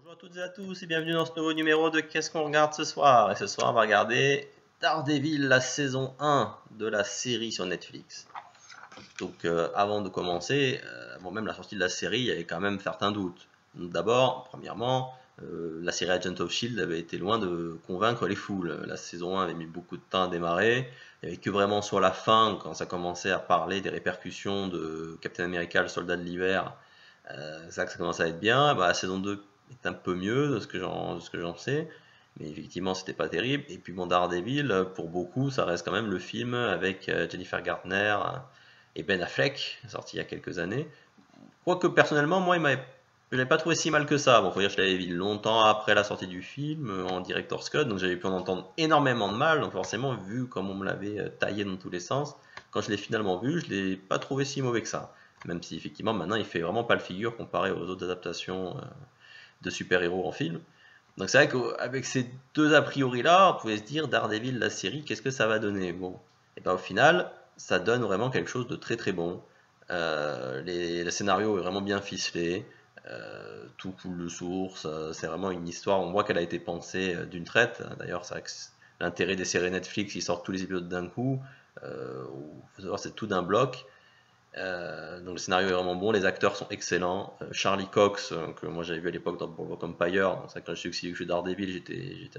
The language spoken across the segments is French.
Bonjour à toutes et à tous et bienvenue dans ce nouveau numéro de Qu'est-ce qu'on regarde ce soir? Et ce soir on va regarder Daredevil, la saison 1 de la série sur Netflix. Donc avant de commencer, avant même la sortie de la série, il y avait quand même certains doutes. D'abord, premièrement, la série Agent of Shield avait été loin de convaincre les foules. La saison 1 avait mis beaucoup de temps à démarrer. Il n'y avait que vraiment sur la fin, quand ça commençait à parler des répercussions de Captain America, le soldat de l'hiver, ça commençait à être bien. Bah, la saison 2 est un peu mieux de ce que j'en sais. Mais effectivement, c'était pas terrible. Et puis bon, Daredevil, pour beaucoup, ça reste quand même le film avec Jennifer Garner et Ben Affleck, sorti il y a quelques années. Quoique personnellement, moi, je l'avais pas trouvé si mal que ça. Bon, faut dire que je l'avais vu longtemps après la sortie du film, en director's cut, donc j'avais pu en entendre énormément de mal. Donc forcément, vu comme on me l'avait taillé dans tous les sens, quand je l'ai finalement vu, je l'ai pas trouvé si mauvais que ça. Même si effectivement, maintenant, il fait vraiment pas le figure comparé aux autres adaptations de super-héros en film. Donc c'est vrai qu'avec ces deux a priori là, on pouvait se dire Daredevil, la série, qu'est-ce que ça va donner? Bon, et ben au final, ça donne vraiment quelque chose de très très bon. Le scénario est vraiment bien ficelé, tout coule de source, c'est vraiment une histoire, on voit qu'elle a été pensée d'une traite. D'ailleurs, c'est l'intérêt des séries Netflix, ils sortent tous les épisodes d'un coup, faut savoir c'est tout d'un bloc. Donc le scénario est vraiment bon, les acteurs sont excellents. Charlie Cox, que moi j'avais vu à l'époque dans Boardwalk Empire, donc ça, quand je suis que je Daredevil, j'étais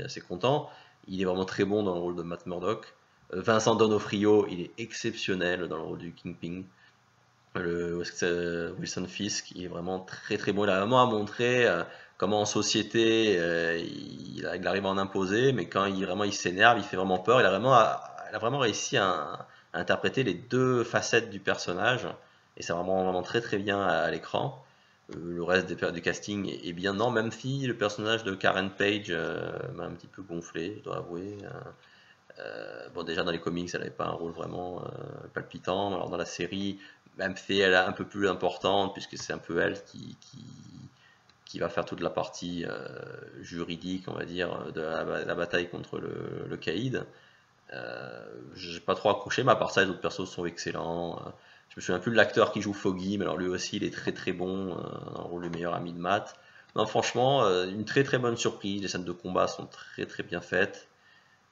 assez content. Il est vraiment très bon dans le rôle de Matt Murdock. Vincent D'Onofrio, il est exceptionnel dans le rôle du Kingpin. Wilson Fisk, il est vraiment très très bon. Il a vraiment à montrer comment en société il arrive à en imposer, mais quand il s'énerve, il fait vraiment peur. Il a vraiment réussi à interpréter les deux facettes du personnage, et c'est vraiment très très bien à l'écran. Le reste du casting est bien. Non, même si le personnage de Karen Page m'a un petit peu gonflé, je dois avouer. Bon, déjà dans les comics, elle n'avait pas un rôle vraiment palpitant. Alors dans la série, même si elle est un peu plus importante, puisque c'est un peu elle qui va faire toute la partie juridique, on va dire, de la bataille contre le caïd. J'ai pas trop accroché, mais à part ça, les autres persos sont excellents. Je me souviens plus de l'acteur qui joue Foggy, mais alors lui aussi, il est très très bon dans le rôle du meilleur ami de Matt. Non, franchement, une très très bonne surprise. Les scènes de combat sont très très bien faites.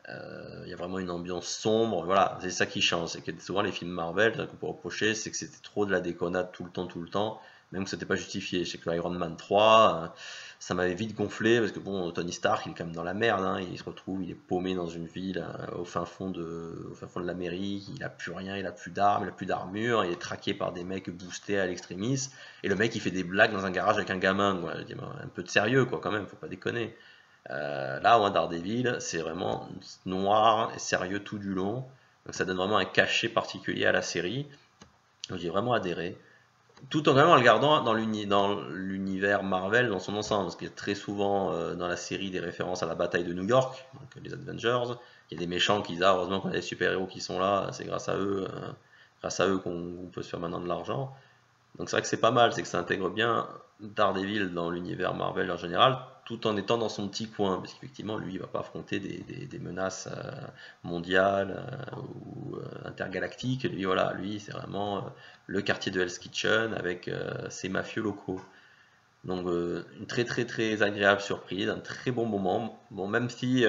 Il y a vraiment une ambiance sombre. Voilà, c'est ça qui change. C'est que souvent les films Marvel, qu'on peut reprocher, c'est que c'était trop de la déconnade tout le temps, même que c'était pas justifié. Je sais que Iron Man 3, ça m'avait vite gonflé parce que bon, Tony Stark, il est quand même dans la merde. Hein. Il se retrouve, il est paumé dans une ville au fin fond de l'Amérique. Il a plus rien, il a plus d'armes, il a plus d'armure. Il est traqué par des mecs boostés à l'extrémis. Et le mec, il fait des blagues dans un garage avec un gamin. Quoi. Je dis, un peu de sérieux, quoi, quand même. Faut pas déconner. Là, moi, Daredevil, c'est vraiment noir et sérieux tout du long. Donc ça donne vraiment un cachet particulier à la série. Donc j'ai vraiment adhéré. Tout en le gardant dans l'univers Marvel dans son ensemble. Parce qu'il y a très souvent dans la série des références à la bataille de New York, donc les Avengers. Il y a des méchants qui disent, ah, heureusement qu'on a des super-héros qui sont là, c'est grâce à eux qu'on peut se faire maintenant de l'argent. Donc c'est vrai que c'est pas mal, c'est que ça intègre bien Daredevil dans l'univers Marvel en général, tout en étant dans son petit coin, parce qu'effectivement lui il va pas affronter des menaces mondiales ou intergalactiques. Lui voilà, lui c'est vraiment le quartier de Hell's Kitchen avec ses mafieux locaux. Donc une très très très agréable surprise, un très bon moment. Bon, même si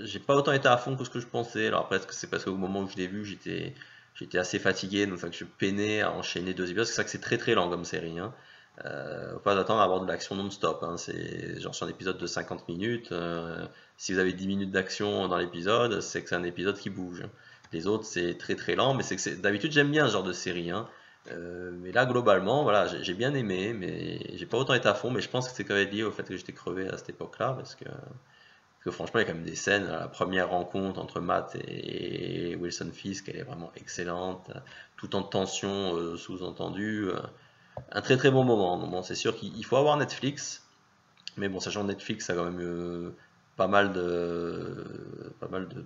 j'ai pas autant été à fond que ce que je pensais. Alors après, est-ce que c'est parce qu'au moment où je l'ai vu, j'étais assez fatigué, donc ça que je peinais à enchaîner deux épisodes. C'est ça que c'est très très lent comme série. Hein. Faut pas attendre à avoir de l'action non-stop. Hein. C'est genre sur un épisode de 50 minutes. Si vous avez 10 minutes d'action dans l'épisode, c'est que c'est un épisode qui bouge. Les autres, c'est très très lent, mais d'habitude j'aime bien ce genre de série. Hein. Mais là, globalement, voilà, j'ai bien aimé, mais j'ai pas autant été à fond. Mais je pense que c'est quand même lié au fait que j'étais crevé à cette époque-là, parce que franchement, il y a quand même des scènes. La première rencontre entre Matt et Wilson Fisk, elle est vraiment excellente, tout en tension sous-entendue. Un très très bon moment. Bon, c'est sûr qu'il faut avoir Netflix, mais bon, sachant Netflix, ça a quand même pas mal de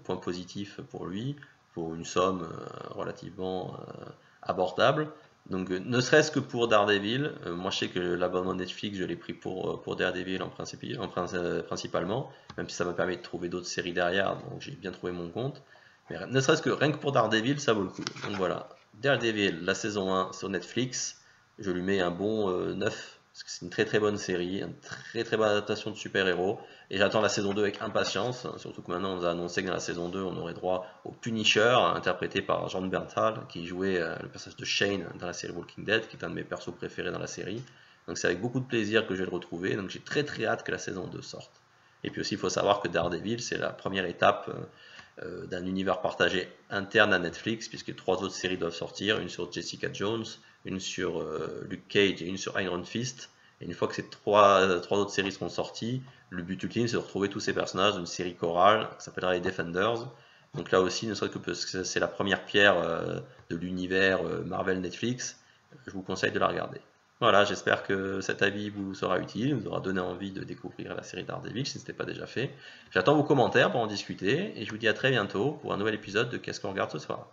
points positifs pour lui, pour une somme relativement abordable. Donc, ne serait-ce que pour Daredevil, moi je sais que l'abonnement Netflix, je l'ai pris pour Daredevil principalement, même si ça m'a permis de trouver d'autres séries derrière, donc j'ai bien trouvé mon compte. Mais ne serait-ce que rien que pour Daredevil, ça vaut le coup. Donc voilà, Daredevil, la saison 1 sur Netflix, je lui mets un bon 9 parce que c'est une très très bonne série, une très très bonne adaptation de super-héros, et j'attends la saison 2 avec impatience, surtout que maintenant on nous a annoncé que dans la saison 2 on aurait droit au Punisher, interprété par Jon Bernthal, qui jouait le personnage de Shane dans la série Walking Dead, qui est un de mes persos préférés dans la série. Donc c'est avec beaucoup de plaisir que je vais le retrouver, donc j'ai très très hâte que la saison 2 sorte. Et puis aussi il faut savoir que Daredevil c'est la première étape d'un univers partagé interne à Netflix, puisque 3 autres séries doivent sortir, une sur Jessica Jones, une sur Luke Cage et une sur Iron Fist. Et une fois que ces trois autres séries seront sorties, le but ultime c'est de retrouver tous ces personnages dans une série chorale qui s'appellera les Defenders. Donc là aussi, ne serait-ce que parce que c'est la première pierre de l'univers Marvel Netflix, je vous conseille de la regarder. Voilà, j'espère que cet avis vous sera utile, vous aura donné envie de découvrir la série Daredevil si ce n'était pas déjà fait. J'attends vos commentaires pour en discuter et je vous dis à très bientôt pour un nouvel épisode de Qu'est-ce qu'on regarde ce soir.